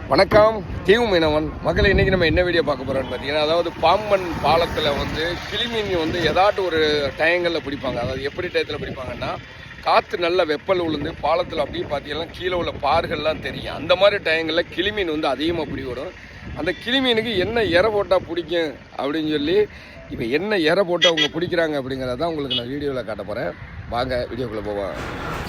வணக்கம் தீவு மீனவன் மக்களை. இன்றைக்கி நம்ம என்ன வீடியோ பார்க்க போகிறோம்னு பார்த்தீங்கன்னா, அதாவது பாம்பன் பாலத்தில் வந்து கிளிமீன் வந்து ஏதாட்டும் ஒரு டயங்களில் பிடிப்பாங்க. அதாவது எப்படி டயத்தில் பிடிப்பாங்கன்னா, காற்று நல்ல வெப்பல் விழுந்து பாலத்தில் அப்படியே பார்த்தீங்கன்னா கீழே உள்ள பார்கள்லாம் தெரியும். அந்த மாதிரி டயங்களில் கிளிமீன் வந்து அதிகமாக பிடிவிடும். அந்த கிளிமீனுக்கு என்ன இறை போட்டால் பிடிக்கும் அப்படின்னு சொல்லி இப்போ என்ன இறை போட்டு அவங்க பிடிக்கிறாங்க அப்படிங்கிறதான் உங்களுக்கு நான் வீடியோவில் காட்ட போகிறேன். வாங்க வீடியோக்குள்ளே போவோம்.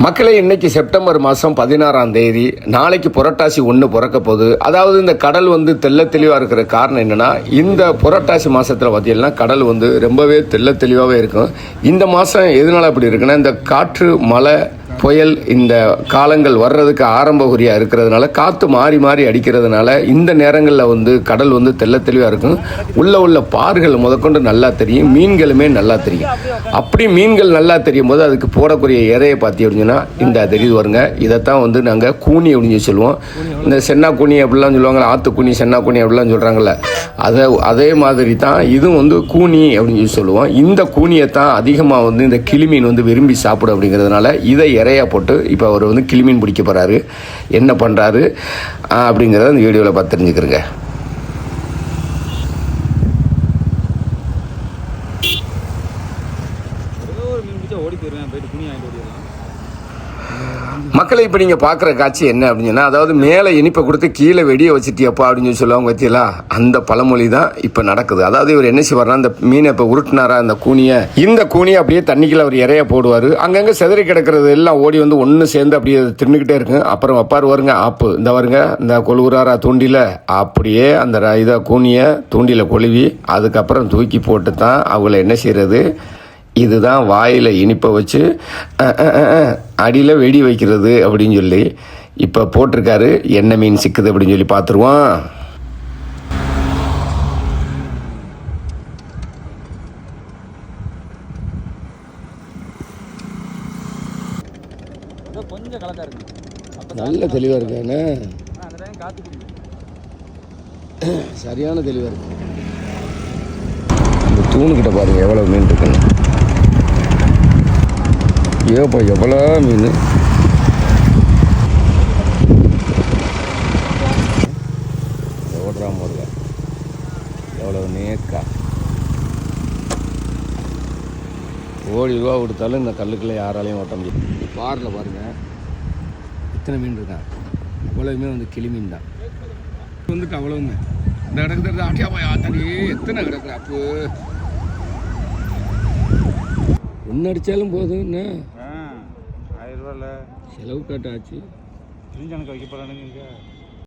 மக்களே, இன்னைக்கு செப்டம்பர் மாதம் 16ஆம் தேதி, நாளைக்கு புரட்டாசி 1 பிறக்க போகுது. அதாவது இந்த கடல் வந்து தெள்ள தெளிவாக இருக்கிற காரணம் என்னென்னா, இந்த புரட்டாசி மாதத்தில் பார்த்தீங்கன்னா கடல் வந்து ரொம்பவே தெள்ள தெளிவாகவே இருக்கும். இந்த மாதம் எதனால் அப்படி இருக்குன்னா, இந்த காற்று மழை புயல் இந்த காலங்கள் வர்றதுக்கு ஆரம்ப குறியாக இருக்கிறதுனால, காற்று மாறி மாறி அடிக்கிறதுனால இந்த நேரங்களில் வந்து கடல் வந்து தெள்ள தெளிவாக இருக்கும். உள்ள பார்கள் முதற்கொண்டு நல்லா தெரியும், மீன்களுமே நல்லா தெரியும். அப்படி மீன்கள் நல்லா தெரியும் போது அதுக்கு போடக்கூடிய இறையை பார்த்தி அப்படின்னா இந்த தெரியுது வருங்க. இதைத்தான் வந்து நாங்கள் கூனி அப்படின்னு சொல்லுவோம். இந்த சென்னா கூனி அப்படிலாம் சொல்லுவாங்களா, ஆற்று கூனி சென்னா கூனி அப்படிலாம் சொல்கிறாங்கல்ல, அதே மாதிரி தான் இதுவும் வந்து கூனி அப்படின்னு சொல்லுவோம். இந்த கூனியை தான் அதிகமாக வந்து இந்த கிளிமீன் வந்து விரும்பி சாப்பிடும். அப்படிங்கிறதுனால இதை இறையா போட்டு இப்போ அவர் வந்து கிளிமீன் பிடிக்க போகிறாரு. என்ன பண்ணுறாரு அப்படிங்கிறத இந்த வீடியோவில் பார்த்து தெரிஞ்சுக்கிறேங்க. மக்களை இப்போ நீங்கள் பார்க்குற காட்சி என்ன அப்படின்னா, அதாவது மேலே இனிப்பை கொடுத்து கீழே வெடியை வச்சுட்டியப்பா அப்படின்னு சொல்லி சொல்லுவாங்க பற்றியலா, அந்த பழமொழி தான் இப்போ நடக்குது. அதாவது இவர் என்ன செய்வார்னா, இந்த மீனை இப்போ உருட்டினாரா இந்த கூனியை அப்படியே தண்ணிக்குள்ள அவர் இறைய போடுவார். அங்கங்கே செதறி கிடக்கிறது எல்லாம் ஓடி வந்து ஒன்று சேர்ந்து அப்படியே தின்னுக்கிட்டே இருக்கு. அப்புறம் வைப்பார் வருங்க ஆப்பு, இந்த வருங்க இந்த கொழுவுறாரா தூண்டியில், அப்படியே அந்த இதை கூனியை தூண்டியில் கொழுவி அதுக்கப்புறம் தூக்கி போட்டு தான் அவங்கள என்ன செய்கிறது, இதுதான் வாயில் இனிப்பை வச்சு அடியில் வெடி வைக்கிறது அப்படின்னு சொல்லி இப்போ போட்டிருக்காரு. என்ன மீன் சிக்குது அப்படின்னு சொல்லி பார்த்துருவோம். நல்ல தெளிவாக இருக்காங்க, சரியான தெளிவாக இருக்கு. அந்த தூணுக்கிட்ட பாருங்க எவ்வளோ மீன் இருக்குன்னு. ஏப்பா எவ்வளோ மீன். ஓடுறா முருகா, எவ்வளோ நேக்கா. ₹1 கொடுத்தாலும் இந்த கல்லுக்குள்ளே யாராலையும் ஓட்ட முடியும். பாரில் பாருங்கள் இத்தனை மீன் இருக்கான். அவ்வளவுமே வந்து கிளிமீன் தான் வந்துட்டு. அவ்வளவுமே இந்த கிடக்குறது ஆட்டியாப்பா ஆத்தாடி எத்தனை கிடக்குற அப்போ ஒன்று அடித்தாலும் போதும். என்ன 1000 ரூபாயில் செலவு காட்டாச்சு. கணக்கு வைக்க போகிறானுங்க.